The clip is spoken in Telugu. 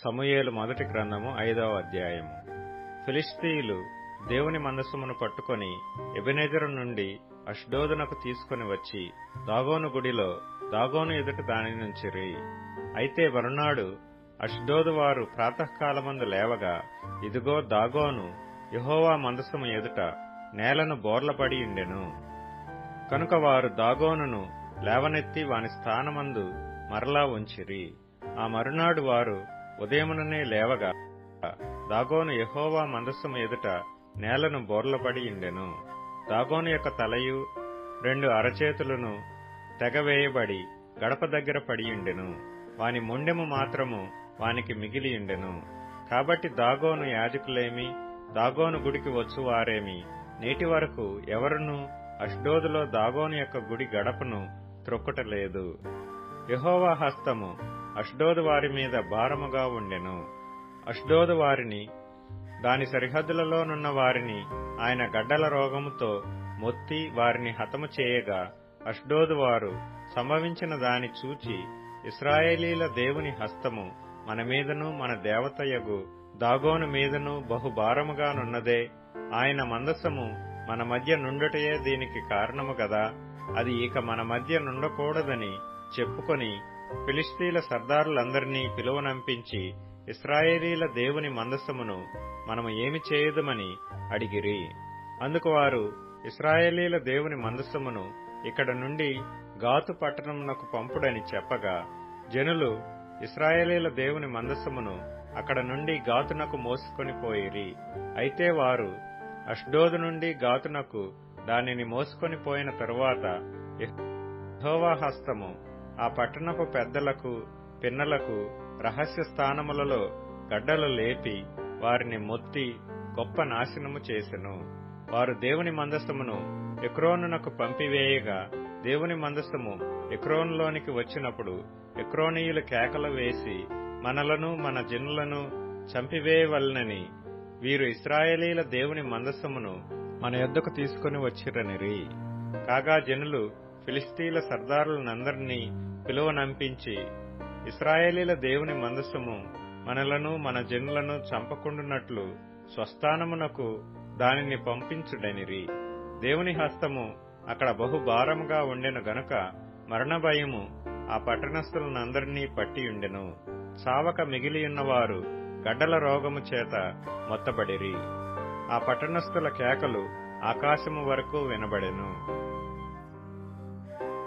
సమూయేలు మొదటి గ్రంథము 5వ అధ్యాయము. ఫిలిష్తీయులు దేవుని మందసమును పట్టుకొని ఎబెనెజరు నుండి అష్డోదునకు తీసుకుని వచ్చి దాగోను గుడిలో దాగోను ఎదుట దానినుంచిరి. అయితే మరునాడు అష్డోదు వారు ప్రాతకాలమందు లేవగా, ఇదిగో దాగోను యెహోవా మందసము ఎదుట నేలను బోర్లపడి ఉండెను. కనుక వారు దాగోనును లేవనెత్తి వాని స్థానమందు మరలా ఉంచిరి. ఆ మరునాడు వారు ఉదయముననే లేవగా, దాగోను యెహోవా మందసము ఎదుట నేలను బోర్లపడి ఉండెను. దాగోను యొక్క తలయు 2 అరచేతులను తెగవేయబడి గడప దగ్గర పడియుండెను. వాని మొండెము మాత్రము వానికి మిగిలియుండెను. కాబట్టి దాగోను యాజకులేమి, దాగోను గుడికి వచ్చువారేమి నేటి వరకు ఎవరునూ అష్డోదులో దాగోను యొక్క గుడి గడపను త్రొక్కుటలేదు. యెహోవా హస్తము అష్డోదు వారి మీద భారముగా ఉండెను. అష్డోదు వారిని, దాని సరిహద్దులలోనున్న వారిని ఆయన గడ్డల రోగముతో మొత్తి వారిని హతము చేయగా, అష్డోదు వారు సంభవించిన దాని చూచి, ఇశ్రాయేలీల దేవుని హస్తము మన మీదను మన దేవతయగు దాగోను మీదను బహుభారముగానున్నదే. ఆయన మందసము మన మధ్య నుండుటయే దీనికి కారణము గదా. అది ఇక మన మధ్య నుండకూడదని చెప్పుకొని ఫిలిష్తీయుల సర్దారులందరినీ పిలువనంపించి, ఇశ్రాయేలీల దేవుని మందసమును మనము ఏమి చేయుదుమని అడిగిరి. అందుకు వారు ఇశ్రాయేలీల దేవుని మందసమును ఇక్కడ నుండి గాతు పట్టణమునకు పంపుడని చెప్పగా, జనులు ఇశ్రాయేలీల దేవుని మందసమును అక్కడ నుండి గాతునకు మోసుకొని పోయిరి. అయితే వారు అష్డోదు నుండి గాతునకు దానిని మోసుకొని పోయిన తరువాత యెహోవా హస్తము ఆ పట్టణపు పెద్దలకు పిన్నలకు రహస్య స్థానములలో గడ్డలు లేపి వారిని మొత్తి గొప్ప నాశనము చేసెను. వారు దేవుని మందసమును ఎక్రోనునకు పంపివేయగా, దేవుని మందసము ఎక్రోనులోనికి వచ్చినప్పుడు ఎక్రోనీయులు కేకలు వేసి, మనలను మన జనులను చంపివేయవలనని వీరు ఇశ్రాయేలీల దేవుని మందసమును మన యొద్దకు తీసుకుని వచ్చిరనిరి. కాగా జనులు ఫిలిష్తీయుల సర్దారులందరినీ పిలువనంపించి, ఇశ్రాయేలీల దేవుని మందసము మనలను మన జనులను చంపకుండునట్లు స్వస్థానమునకు దానిని పంపించుడనిరి. దేవుని హస్తము అక్కడ బహుభారముగా ఉండెను గనుక మరణభయము ఆ పట్టణస్థులందరినీ పట్టియుండెను. చావక మిగిలియున్నవారు గడ్డల రోగము చేత మొత్తబడిరి. ఆ పట్టణస్థుల కేకలు ఆకాశము వరకు వినబడెను.